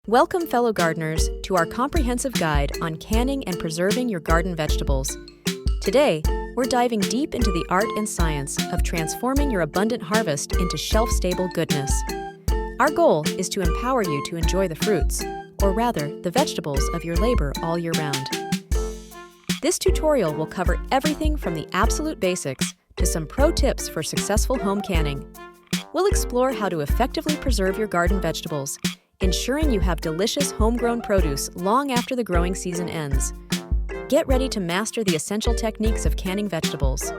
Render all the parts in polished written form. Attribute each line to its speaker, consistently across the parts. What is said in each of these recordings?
Speaker 1: Welcome, fellow gardeners, to our comprehensive guide on canning and preserving your garden vegetables. Today, we're diving deep into the art and science of transforming your abundant harvest into shelf-stable goodness. Our goal is to empower you to enjoy the fruits, or rather, the vegetables of your labor all year round. This tutorial will cover everything from the absolute basics to some pro tips for successful home canning. We'll explore how to effectively preserve your garden vegetables, ensuring you have delicious homegrown produce long after the growing season ends. Get ready to master the essential techniques of canning vegetables.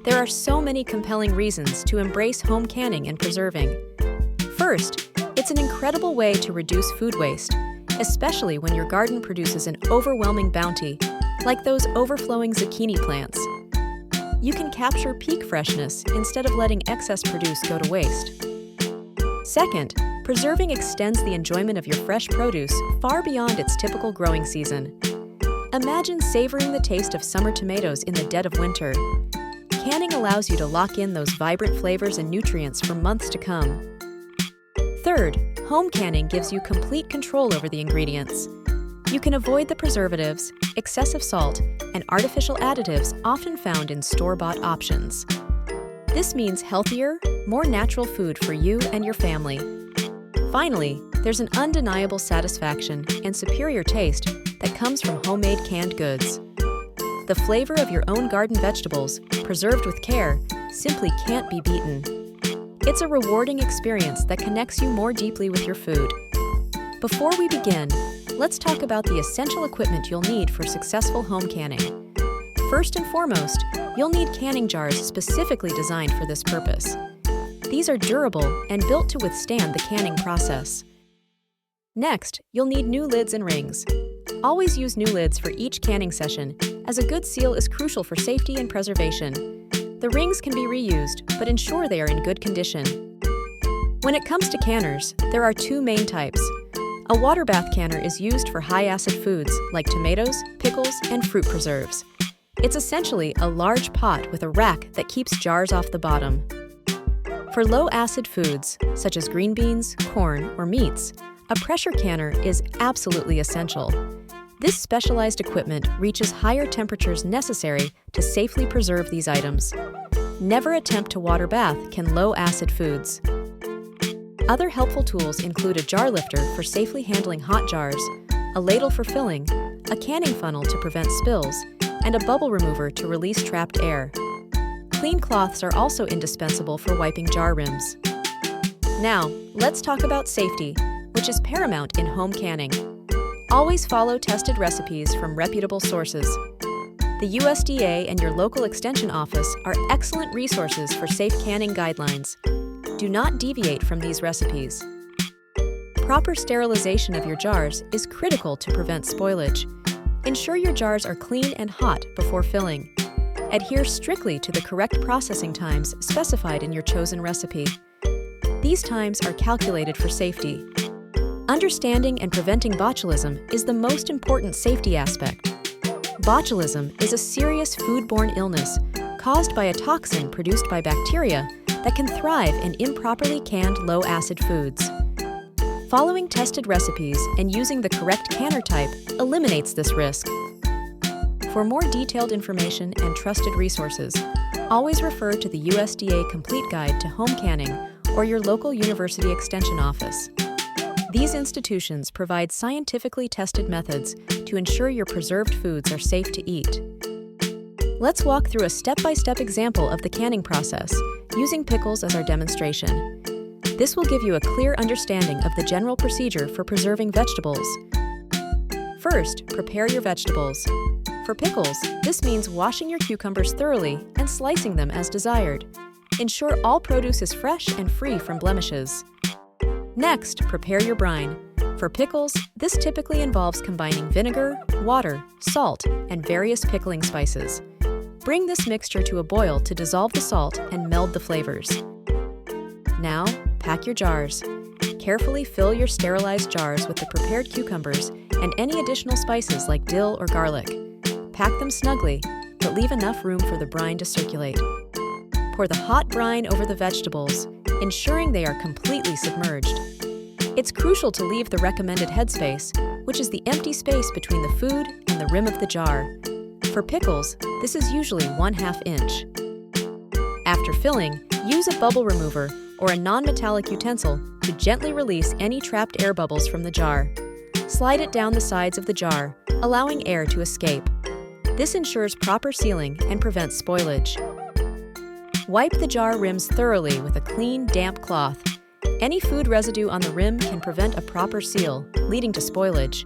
Speaker 1: There are so many compelling reasons to embrace home canning and preserving. First, it's an incredible way to reduce food waste, especially when your garden produces an overwhelming bounty, like those overflowing zucchini plants. You can capture peak freshness instead of letting excess produce go to waste. Second, preserving extends the enjoyment of your fresh produce far beyond its typical growing season. Imagine savoring the taste of summer tomatoes in the dead of winter. Canning allows you to lock in those vibrant flavors and nutrients for months to come. Third, home canning gives you complete control over the ingredients. You can avoid the preservatives, excessive salt, and artificial additives often found in store-bought options. This means healthier, more natural food for you and your family. Finally, there's an undeniable satisfaction and superior taste that comes from homemade canned goods. The flavor of your own garden vegetables, preserved with care, simply can't be beaten. It's a rewarding experience that connects you more deeply with your food. Before we begin, let's talk about the essential equipment you'll need for successful home canning. First and foremost, you'll need canning jars specifically designed for this purpose. These are durable and built to withstand the canning process. Next, you'll need new lids and rings. Always use new lids for each canning session, as a good seal is crucial for safety and preservation. The rings can be reused, but ensure they are in good condition. When it comes to canners, there are two main types. A water bath canner is used for high-acid foods like tomatoes, pickles, and fruit preserves. It's essentially a large pot with a rack that keeps jars off the bottom. For low-acid foods, such as green beans, corn, or meats, a pressure canner is absolutely essential. This specialized equipment reaches higher temperatures necessary to safely preserve these items. Never attempt to water bath low-acid foods. Other helpful tools include a jar lifter for safely handling hot jars, a ladle for filling, a canning funnel to prevent spills, and a bubble remover to release trapped air. Clean cloths are also indispensable for wiping jar rims. Now, let's talk about safety, which is paramount in home canning. Always follow tested recipes from reputable sources. The USDA and your local extension office are excellent resources for safe canning guidelines. Do not deviate from these recipes. Proper sterilization of your jars is critical to prevent spoilage. Ensure your jars are clean and hot before filling. Adhere strictly to the correct processing times specified in your chosen recipe. These times are calculated for safety. Understanding and preventing botulism is the most important safety aspect. Botulism is a serious foodborne illness caused by a toxin produced by bacteria that can thrive in improperly canned low-acid foods. Following tested recipes and using the correct canner type eliminates this risk. For more detailed information and trusted resources, always refer to the USDA Complete Guide to Home Canning or your local university extension office. These institutions provide scientifically tested methods to ensure your preserved foods are safe to eat. Let's walk through a step-by-step example of the canning process, using pickles as our demonstration. This will give you a clear understanding of the general procedure for preserving vegetables. First, prepare your vegetables. For pickles, this means washing your cucumbers thoroughly and slicing them as desired. Ensure all produce is fresh and free from blemishes. Next, prepare your brine. For pickles, this typically involves combining vinegar, water, salt, and various pickling spices. Bring this mixture to a boil to dissolve the salt and meld the flavors. Now, pack your jars. Carefully fill your sterilized jars with the prepared cucumbers and any additional spices like dill or garlic. Pack them snugly, but leave enough room for the brine to circulate. Pour the hot brine over the vegetables, ensuring they are completely submerged. It's crucial to leave the recommended headspace, which is the empty space between the food and the rim of the jar. For pickles, this is usually 1/2 inch. After filling, use a bubble remover or a non-metallic utensil to gently release any trapped air bubbles from the jar. Slide it down the sides of the jar, allowing air to escape. This ensures proper sealing and prevents spoilage. Wipe the jar rims thoroughly with a clean, damp cloth. Any food residue on the rim can prevent a proper seal, leading to spoilage.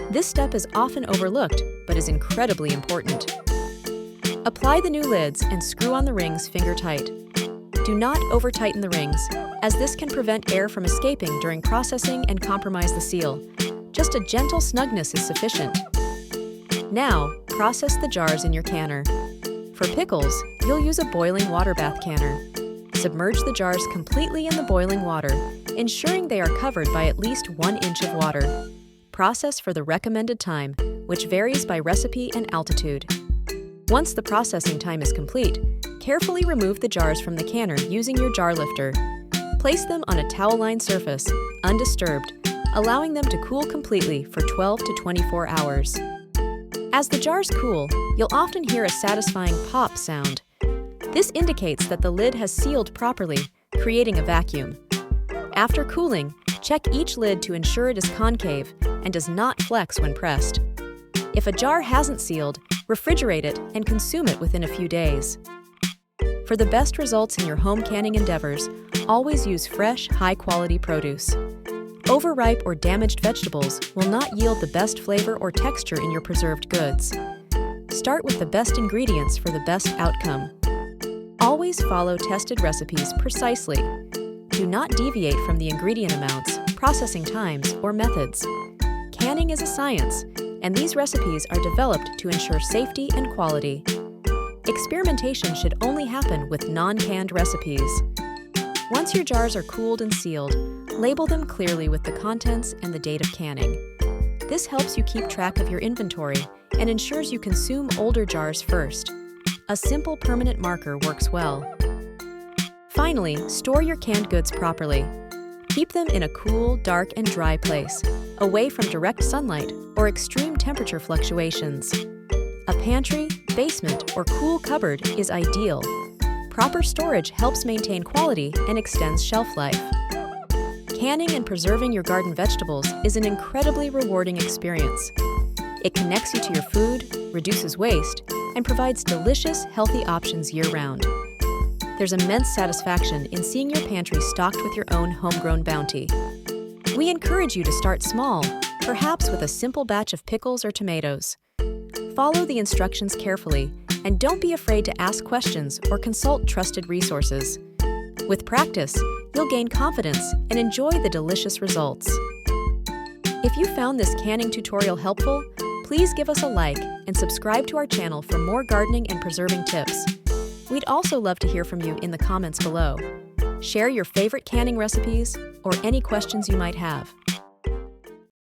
Speaker 1: This step is often overlooked, but is incredibly important. Apply the new lids and screw on the rings finger tight. Do not over-tighten the rings, as this can prevent air from escaping during processing and compromise the seal. Just a gentle snugness is sufficient. Now, process the jars in your canner. For pickles, you'll use a boiling water bath canner. Submerge the jars completely in the boiling water, ensuring they are covered by at least 1 inch of water. Process for the recommended time, which varies by recipe and altitude. Once the processing time is complete, carefully remove the jars from the canner using your jar lifter. Place them on a towel-lined surface, undisturbed, allowing them to cool completely for 12 to 24 hours. As the jars cool, you'll often hear a satisfying pop sound. This indicates that the lid has sealed properly, creating a vacuum. After cooling, check each lid to ensure it is concave and does not flex when pressed. If a jar hasn't sealed, refrigerate it and consume it within a few days. For the best results in your home canning endeavors, always use fresh, high-quality produce. Overripe or damaged vegetables will not yield the best flavor or texture in your preserved goods. Start with the best ingredients for the best outcome. Always follow tested recipes precisely. Do not deviate from the ingredient amounts, processing times, or methods. Canning is a science, and these recipes are developed to ensure safety and quality. Experimentation should only happen with non-canned recipes. Once your jars are cooled and sealed, label them clearly with the contents and the date of canning. This helps you keep track of your inventory and ensures you consume older jars first. A simple permanent marker works well. Finally, store your canned goods properly. Keep them in a cool, dark, and dry place, away from direct sunlight or extreme temperature fluctuations. A pantry, basement, or cool cupboard is ideal. Proper storage helps maintain quality and extends shelf life. Canning and preserving your garden vegetables is an incredibly rewarding experience. It connects you to your food, reduces waste, and provides delicious, healthy options year-round. There's immense satisfaction in seeing your pantry stocked with your own homegrown bounty. We encourage you to start small, perhaps with a simple batch of pickles or tomatoes. Follow the instructions carefully, and don't be afraid to ask questions or consult trusted resources. With practice, you'll gain confidence and enjoy the delicious results. If you found this canning tutorial helpful, please give us a like and subscribe to our channel for more gardening and preserving tips. We'd also love to hear from you in the comments below. Share your favorite canning recipes or any questions you might have.